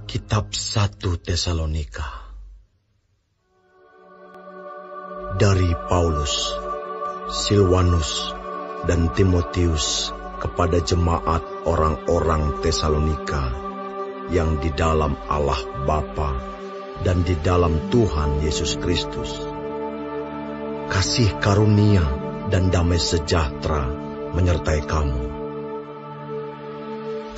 Kitab 1 Tesalonika. Dari Paulus, Silwanus, dan Timotius kepada jemaat orang-orang Tesalonika yang di dalam Allah Bapa dan di dalam Tuhan Yesus Kristus. Kasih karunia dan damai sejahtera menyertai kamu.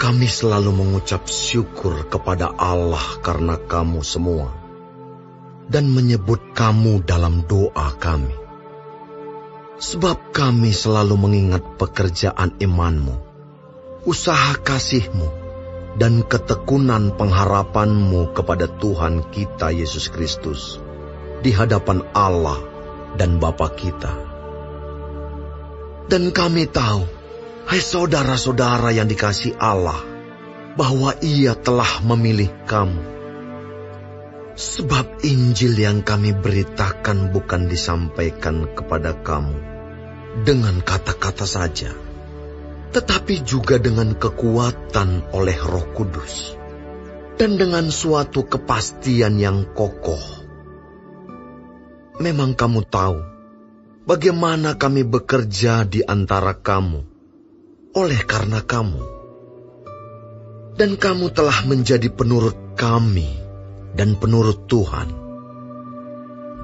Kami selalu mengucap syukur kepada Allah karena kamu semua, dan menyebut kamu dalam doa kami. Sebab kami selalu mengingat pekerjaan imanmu, usaha kasihmu, dan ketekunan pengharapanmu kepada Tuhan kita Yesus Kristus, di hadapan Allah dan Bapa kita. Dan kami tahu, hai saudara-saudara yang dikasihi Allah, bahwa Ia telah memilih kamu. Sebab Injil yang kami beritakan bukan disampaikan kepada kamu dengan kata-kata saja, tetapi juga dengan kekuatan oleh Roh Kudus, dan dengan suatu kepastian yang kokoh. Memang kamu tahu bagaimana kami bekerja di antara kamu oleh karena kamu, dan kamu telah menjadi penurut kami dan penurut Tuhan.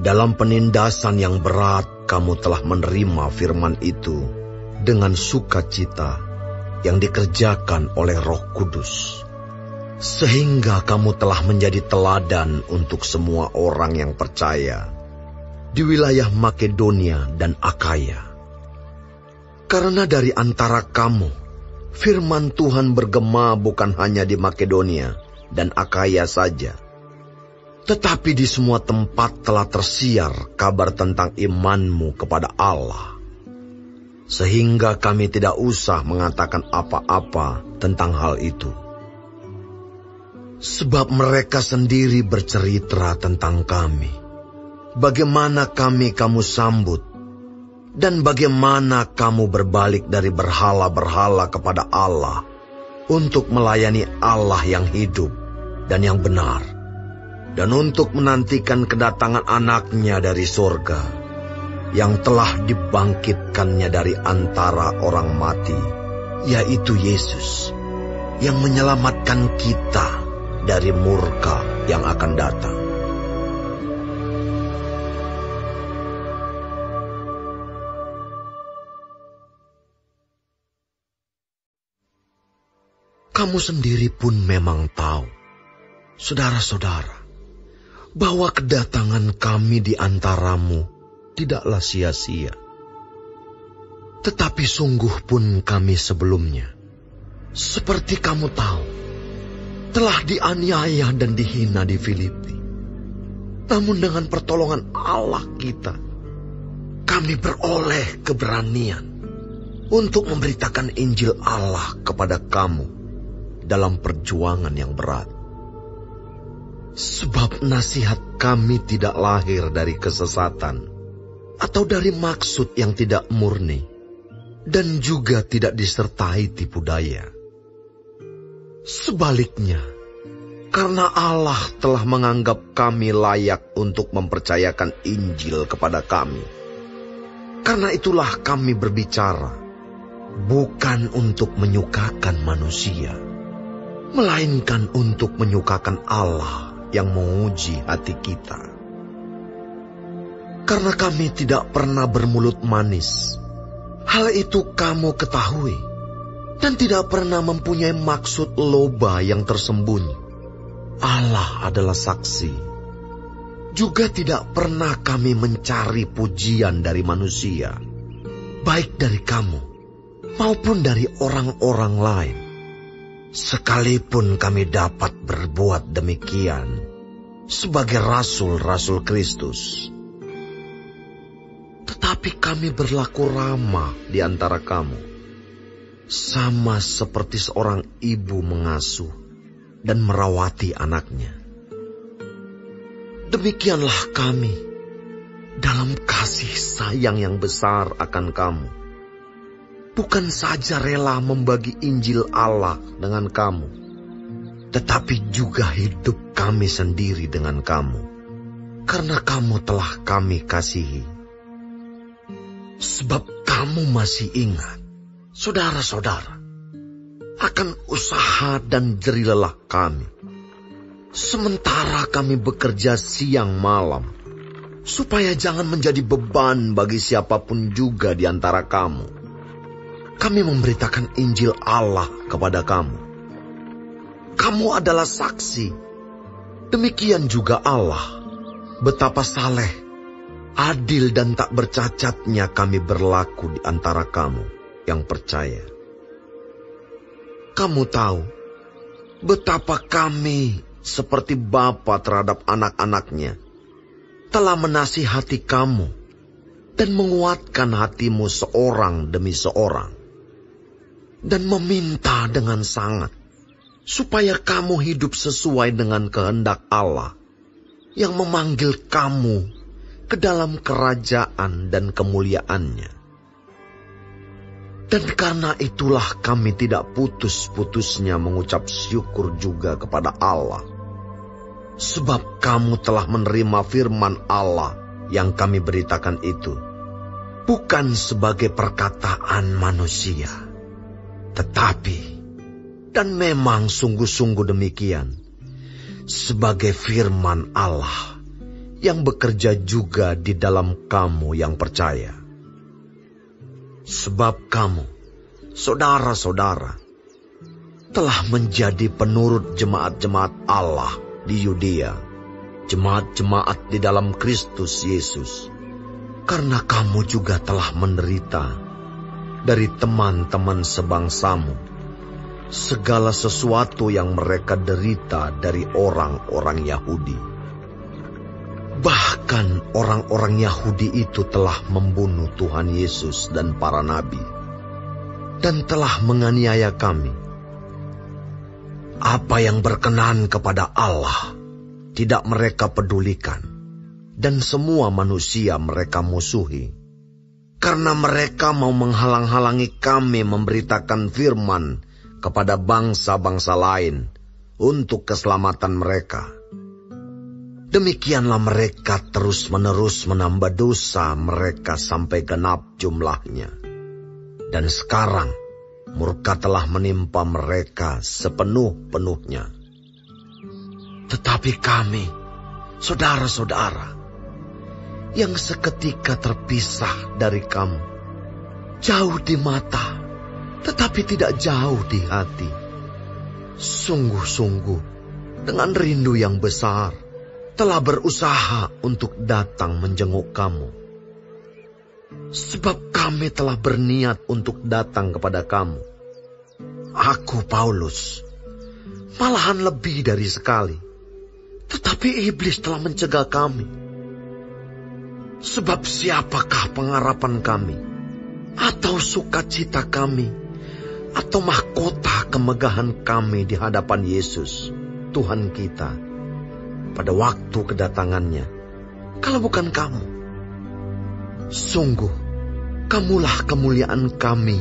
Dalam penindasan yang berat kamu telah menerima firman itu dengan sukacita yang dikerjakan oleh Roh Kudus, sehingga kamu telah menjadi teladan untuk semua orang yang percaya di wilayah Makedonia dan Akaya. Karena dari antara kamu, firman Tuhan bergema bukan hanya di Makedonia dan Akaya saja, tetapi di semua tempat telah tersiar kabar tentang imanmu kepada Allah, sehingga kami tidak usah mengatakan apa-apa tentang hal itu. Sebab mereka sendiri bercerita tentang kami, bagaimana kamu sambut, dan bagaimana kamu berbalik dari berhala-berhala kepada Allah untuk melayani Allah yang hidup dan yang benar, dan untuk menantikan kedatangan anaknya dari surga, yang telah dibangkitkannya dari antara orang mati, yaitu Yesus, yang menyelamatkan kita dari murka yang akan datang. Kamu sendiri pun memang tahu, saudara-saudara, bahwa kedatangan kami di antaramu tidaklah sia-sia. Tetapi sungguh pun kami sebelumnya, seperti kamu tahu, telah dianiaya dan dihina di Filipi. Namun dengan pertolongan Allah kita, kami beroleh keberanian untuk memberitakan Injil Allah kepada kamu dalam perjuangan yang berat. Sebab nasihat kami tidak lahir dari kesesatan atau dari maksud yang tidak murni, dan juga tidak disertai tipu daya. Sebaliknya, karena Allah telah menganggap kami layak untuk mempercayakan Injil kepada kami, karena itulah kami berbicara, bukan untuk menyukakan manusia, melainkan untuk menyukakan Allah yang menguji hati kita. Karena kami tidak pernah bermulut manis, hal itu kamu ketahui, dan tidak pernah mempunyai maksud loba yang tersembunyi. Allah adalah saksi. Juga tidak pernah kami mencari pujian dari manusia, baik dari kamu maupun dari orang-orang lain. Sekalipun kami dapat berbuat demikian sebagai rasul-rasul Kristus, tetapi kami berlaku ramah di antara kamu, sama seperti seorang ibu mengasuh dan merawati anaknya. Demikianlah kami dalam kasih sayang yang besar akan kamu. Bukan saja rela membagi Injil Allah dengan kamu, tetapi juga hidup kami sendiri dengan kamu, karena kamu telah kami kasihi. Sebab kamu masih ingat, saudara-saudara, akan usaha dan jerih lelah kami, sementara kami bekerja siang malam, supaya jangan menjadi beban bagi siapapun juga di antara kamu. Kami memberitakan Injil Allah kepada kamu. Kamu adalah saksi, demikian juga Allah, betapa saleh, adil dan tak bercacatnya kami berlaku di antara kamu yang percaya. Kamu tahu betapa kami seperti bapa terhadap anak-anaknya telah menasihati kamu dan menguatkan hatimu seorang demi seorang, dan meminta dengan sangat supaya kamu hidup sesuai dengan kehendak Allah yang memanggil kamu ke dalam kerajaan dan kemuliaannya. Dan karena itulah kami tidak putus-putusnya mengucap syukur juga kepada Allah, sebab kamu telah menerima firman Allah yang kami beritakan itu, bukan sebagai perkataan manusia, tetapi, dan memang sungguh-sungguh demikian, sebagai firman Allah yang bekerja juga di dalam kamu yang percaya. Sebab kamu, saudara-saudara, telah menjadi penurut jemaat-jemaat Allah di Yudea, jemaat-jemaat di dalam Kristus Yesus, karena kamu juga telah menderita dari teman-teman sebangsamu segala sesuatu yang mereka derita dari orang-orang Yahudi. Bahkan orang-orang Yahudi itu telah membunuh Tuhan Yesus dan para nabi, dan telah menganiaya kami. Apa yang berkenan kepada Allah tidak mereka pedulikan, dan semua manusia mereka musuhi, karena mereka mau menghalang-halangi kami memberitakan firman kepada bangsa-bangsa lain untuk keselamatan mereka. Demikianlah mereka terus-menerus menambah dosa mereka sampai genap jumlahnya. Dan sekarang murka telah menimpa mereka sepenuh-penuhnya. Tetapi kami, saudara-saudara, yang seketika terpisah dari kamu, jauh di mata, tetapi tidak jauh di hati, sungguh-sungguh dengan rindu yang besar telah berusaha untuk datang menjenguk kamu. Sebab kami telah berniat untuk datang kepada kamu. Aku, Paulus, malahan lebih dari sekali, tetapi iblis telah mencegah kami. Sebab siapakah pengharapan kami, atau sukacita kami, atau mahkota kemegahan kami di hadapan Yesus, Tuhan kita, pada waktu kedatangannya, kalau bukan kamu? Sungguh, kamulah kemuliaan kami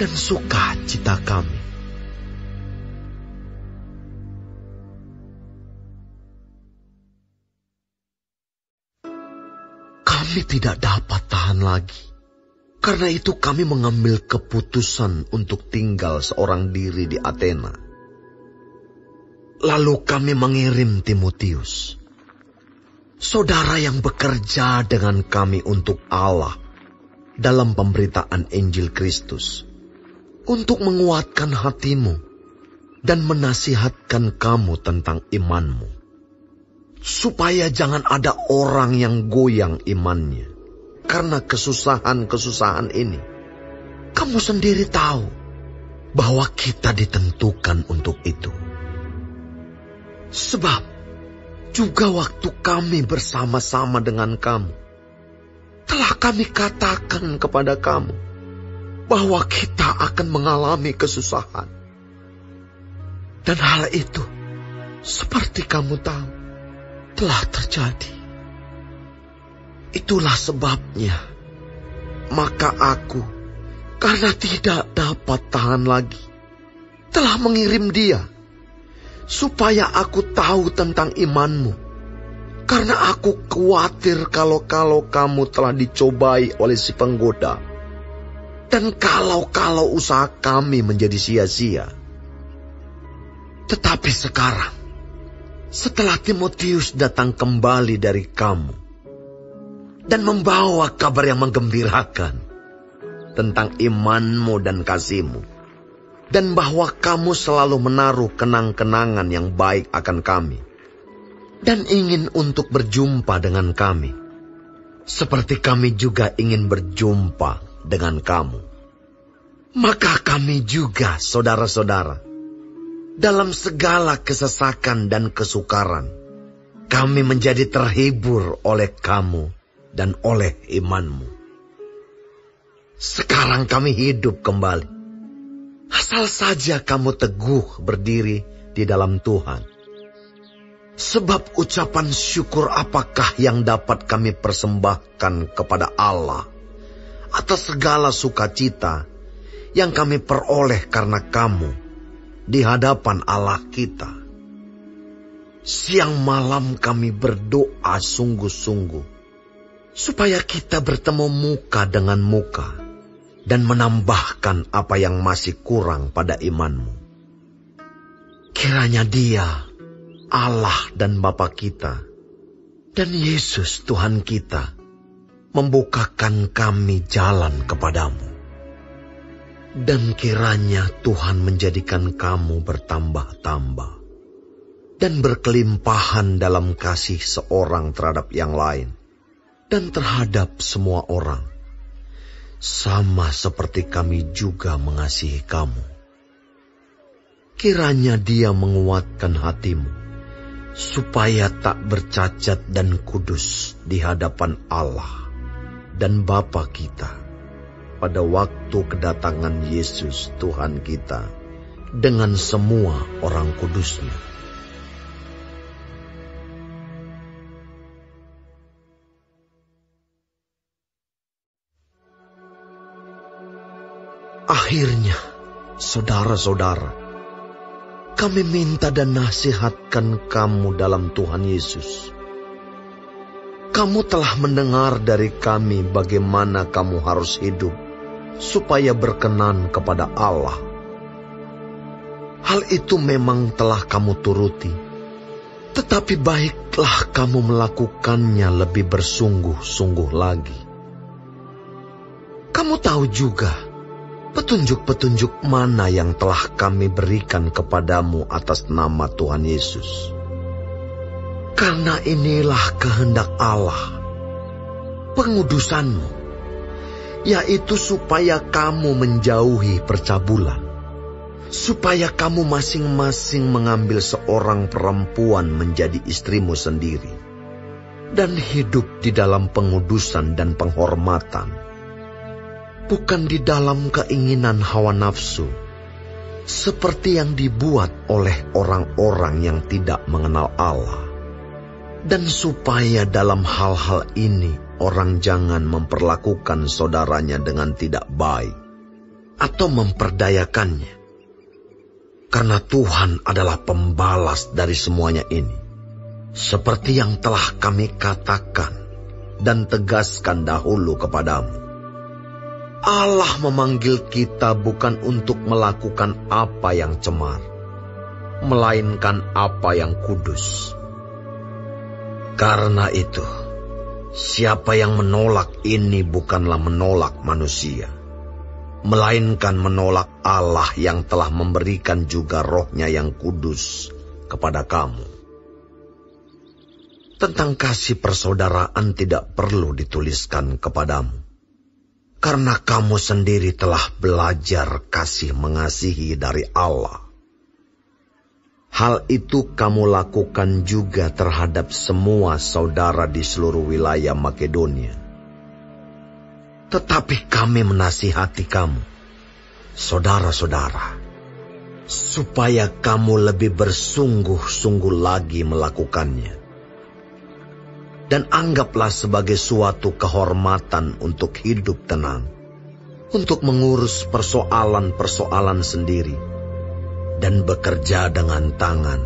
dan sukacita kami. Kami tidak dapat tahan lagi. Karena itu kami mengambil keputusan untuk tinggal seorang diri di Athena. Lalu kami mengirim Timotius, saudara yang bekerja dengan kami untuk Allah dalam pemberitaan Injil Kristus, untuk menguatkan hatimu dan menasihatkan kamu tentang imanmu, supaya jangan ada orang yang goyang imannya karena kesusahan-kesusahan ini. Kamu sendiri tahu bahwa kita ditentukan untuk itu. Sebab juga waktu kami bersama-sama dengan kamu, telah kami katakan kepada kamu bahwa kita akan mengalami kesusahan. Dan hal itu, seperti kamu tahu, telah terjadi. Itulah sebabnya, maka aku, karena tidak dapat tahan lagi, telah mengirim dia, supaya aku tahu tentang imanmu. Karena aku khawatir kalau kamu telah dicobai oleh si penggoda. Dan kalau usaha kami menjadi sia-sia. Tetapi sekarang, setelah Timotius datang kembali dari kamu dan membawa kabar yang menggembirakan tentang imanmu dan kasihmu, dan bahwa kamu selalu menaruh kenang-kenangan yang baik akan kami, dan ingin untuk berjumpa dengan kami, seperti kami juga ingin berjumpa dengan kamu. Maka kami juga, saudara-saudara, dalam segala kesesakan dan kesukaran, kami menjadi terhibur oleh kamu dan oleh imanmu. Sekarang kami hidup kembali, asal saja kamu teguh berdiri di dalam Tuhan. Sebab ucapan syukur apakah yang dapat kami persembahkan kepada Allah atas segala sukacita yang kami peroleh karena kamu di hadapan Allah kita. Siang malam kami berdoa sungguh-sungguh, supaya kita bertemu muka dengan muka, dan menambahkan apa yang masih kurang pada imanmu. Kiranya Dia, Allah dan Bapa kita, dan Yesus Tuhan kita, membukakan kami jalan kepadamu. Dan kiranya Tuhan menjadikan kamu bertambah-tambah dan berkelimpahan dalam kasih seorang terhadap yang lain dan terhadap semua orang, sama seperti kami juga mengasihi kamu. Kiranya Dia menguatkan hatimu, supaya tak bercacat dan kudus di hadapan Allah dan Bapa kita, pada waktu kedatangan Yesus Tuhan kita dengan semua orang kudus-Nya. Akhirnya, saudara-saudara, kami minta dan nasihatkan kamu dalam Tuhan Yesus. Kamu telah mendengar dari kami bagaimana kamu harus hidup supaya berkenan kepada Allah. Hal itu memang telah kamu turuti, tetapi baiklah kamu melakukannya lebih bersungguh-sungguh lagi. Kamu tahu juga petunjuk-petunjuk mana yang telah kami berikan kepadamu atas nama Tuhan Yesus. Karena inilah kehendak Allah, pengudusanmu, yaitu supaya kamu menjauhi percabulan, supaya kamu masing-masing mengambil seorang perempuan menjadi istrimu sendiri, dan hidup di dalam pengudusan dan penghormatan, bukan di dalam keinginan hawa nafsu, seperti yang dibuat oleh orang-orang yang tidak mengenal Allah. Dan supaya dalam hal-hal ini orang jangan memperlakukan saudaranya dengan tidak baik atau memperdayakannya. Karena Tuhan adalah pembalas dari semuanya ini, seperti yang telah kami katakan dan tegaskan dahulu kepadamu. Allah memanggil kita bukan untuk melakukan apa yang cemar, melainkan apa yang kudus. Karena itu, siapa yang menolak ini bukanlah menolak manusia, melainkan menolak Allah yang telah memberikan juga Roh-Nya yang kudus kepada kamu. Tentang kasih persaudaraan tidak perlu dituliskan kepadamu, karena kamu sendiri telah belajar kasih mengasihi dari Allah. Hal itu kamu lakukan juga terhadap semua saudara di seluruh wilayah Makedonia. Tetapi kami menasihati kamu, saudara-saudara, supaya kamu lebih bersungguh-sungguh lagi melakukannya. Dan anggaplah sebagai suatu kehormatan untuk hidup tenang, untuk mengurus persoalan-persoalan sendiri, dan bekerja dengan tangan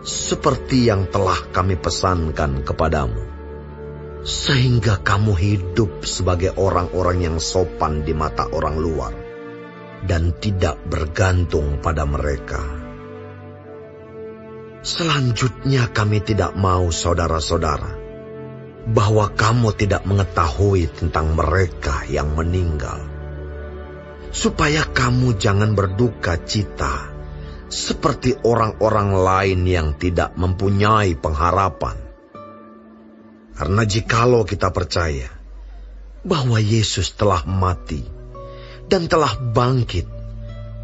seperti yang telah kami pesankan kepadamu, sehingga kamu hidup sebagai orang-orang yang sopan di mata orang luar dan tidak bergantung pada mereka. Selanjutnya kami tidak mau, saudara-saudara, bahwa kamu tidak mengetahui tentang mereka yang meninggal, supaya kamu jangan berduka cita seperti orang-orang lain yang tidak mempunyai pengharapan. Karena jikalau kita percaya bahwa Yesus telah mati dan telah bangkit,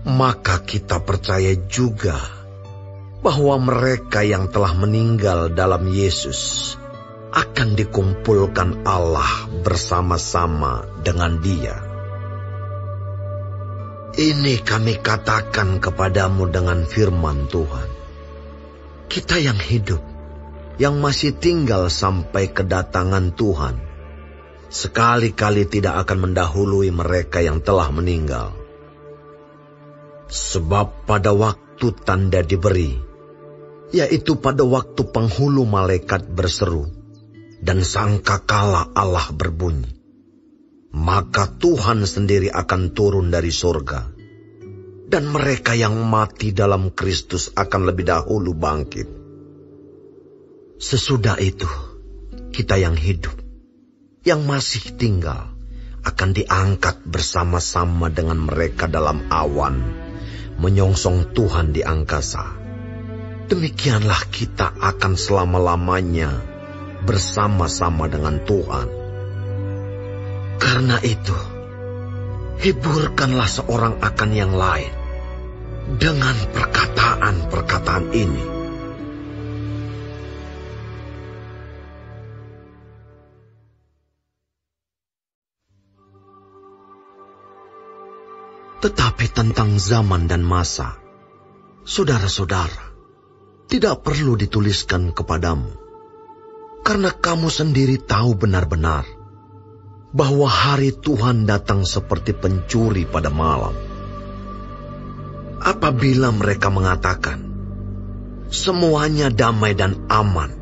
maka kita percaya juga bahwa mereka yang telah meninggal dalam Yesus akan dikumpulkan Allah bersama-sama dengan Dia. Ini kami katakan kepadamu dengan firman Tuhan. Kita yang hidup, yang masih tinggal sampai kedatangan Tuhan, sekali-kali tidak akan mendahului mereka yang telah meninggal. Sebab pada waktu tanda diberi, yaitu pada waktu penghulu malaikat berseru dan sangkakala Allah berbunyi, maka Tuhan sendiri akan turun dari surga, dan mereka yang mati dalam Kristus akan lebih dahulu bangkit. Sesudah itu, kita yang hidup, yang masih tinggal, akan diangkat bersama-sama dengan mereka dalam awan, menyongsong Tuhan di angkasa. Demikianlah kita akan selama-lamanya bersama-sama dengan Tuhan. Karena itu, hiburkanlah seorang akan yang lain dengan perkataan-perkataan ini. Tetapi tentang zaman dan masa, saudara-saudara, tidak perlu dituliskan kepadamu, karena kamu sendiri tahu benar-benar bahwa hari Tuhan datang seperti pencuri pada malam. Apabila mereka mengatakan, semuanya damai dan aman,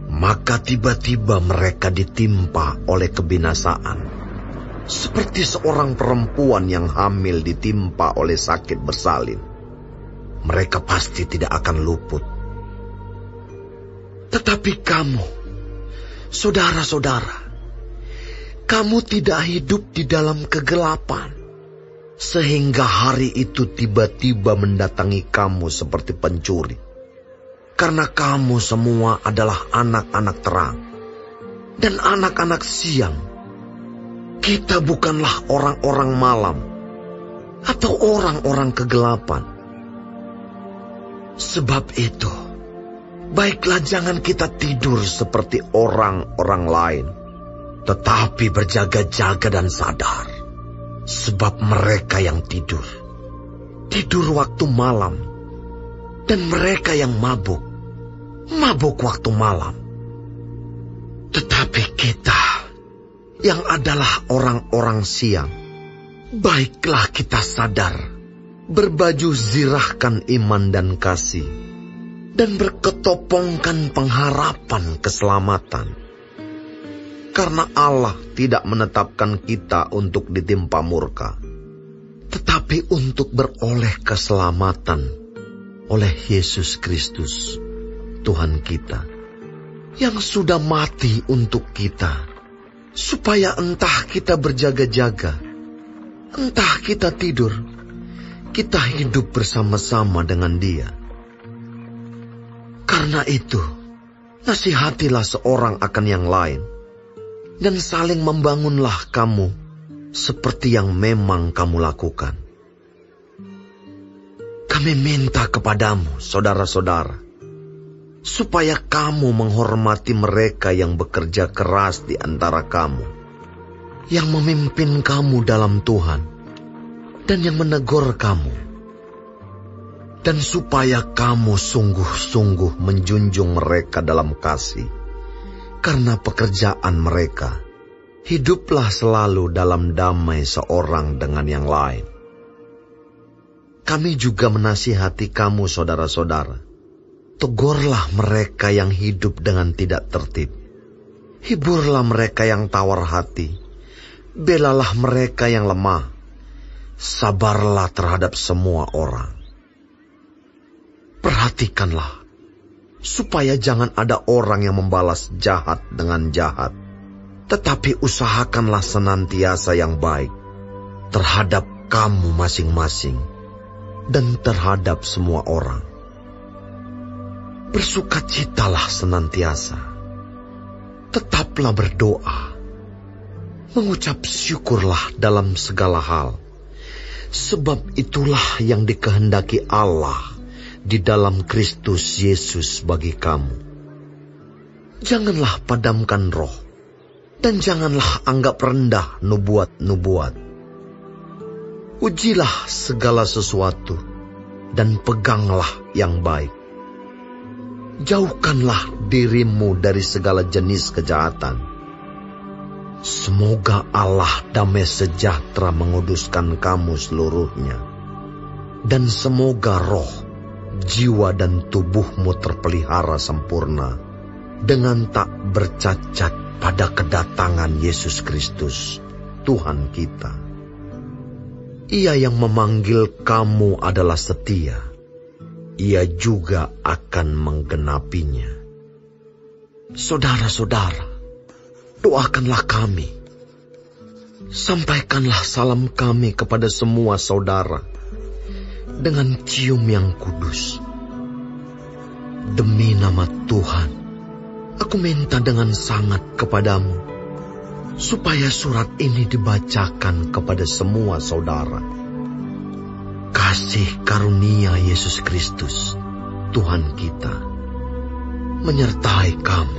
maka tiba-tiba mereka ditimpa oleh kebinasaan, seperti seorang perempuan yang hamil ditimpa oleh sakit bersalin. Mereka pasti tidak akan luput. Tetapi kamu, saudara-saudara, kamu tidak hidup di dalam kegelapan, sehingga hari itu tiba-tiba mendatangi kamu seperti pencuri. Karena kamu semua adalah anak-anak terang dan anak-anak siang. Kita bukanlah orang-orang malam atau orang-orang kegelapan. Sebab itu, baiklah jangan kita tidur seperti orang-orang lain, tetapi berjaga-jaga dan sadar. Sebab mereka yang tidur waktu malam, dan mereka yang mabuk waktu malam. Tetapi kita yang adalah orang-orang siang, baiklah kita sadar, berbaju zirahkan iman dan kasih, dan berketopongkan pengharapan keselamatan. Karena Allah tidak menetapkan kita untuk ditimpa murka, tetapi untuk beroleh keselamatan oleh Yesus Kristus, Tuhan kita, yang sudah mati untuk kita, supaya entah kita berjaga-jaga, entah kita tidur, kita hidup bersama-sama dengan Dia. Karena itu, nasihatilah seorang akan yang lain, dan saling membangunlah kamu seperti yang memang kamu lakukan. Kami minta kepadamu, saudara-saudara, supaya kamu menghormati mereka yang bekerja keras di antara kamu, yang memimpin kamu dalam Tuhan, dan yang menegur kamu. Dan supaya kamu sungguh-sungguh menjunjung mereka dalam kasih, karena pekerjaan mereka. Hiduplah selalu dalam damai seorang dengan yang lain. Kami juga menasihati kamu, saudara-saudara, Tegurlah mereka yang hidup dengan tidak tertib. Hiburlah mereka yang tawar hati. Belalah mereka yang lemah. Sabarlah terhadap semua orang. Perhatikanlah, supaya jangan ada orang yang membalas jahat dengan jahat. Tetapi usahakanlah senantiasa yang baik terhadap kamu masing-masing dan terhadap semua orang. Bersukacitalah senantiasa. Tetaplah berdoa. Mengucap syukurlah dalam segala hal. Sebab itulah yang dikehendaki Allah di dalam Kristus Yesus bagi kamu. Janganlah padamkan roh, dan janganlah anggap rendah nubuat-nubuat. Ujilah segala sesuatu, dan peganglah yang baik. Jauhkanlah dirimu dari segala jenis kejahatan. Semoga Allah damai sejahtera menguduskan kamu seluruhnya. Dan semoga roh, jiwa dan tubuhmu terpelihara sempurna dengan tak bercacat pada kedatangan Yesus Kristus, Tuhan kita. Ia yang memanggil kamu adalah setia. Ia juga akan menggenapinya. Saudara-saudara, doakanlah kami. Sampaikanlah salam kami kepada semua saudara dengan cium yang kudus. Demi nama Tuhan, aku minta dengan sangat kepadamu, supaya surat ini dibacakan kepada semua saudara. Kasih karunia Yesus Kristus, Tuhan kita, menyertai kamu.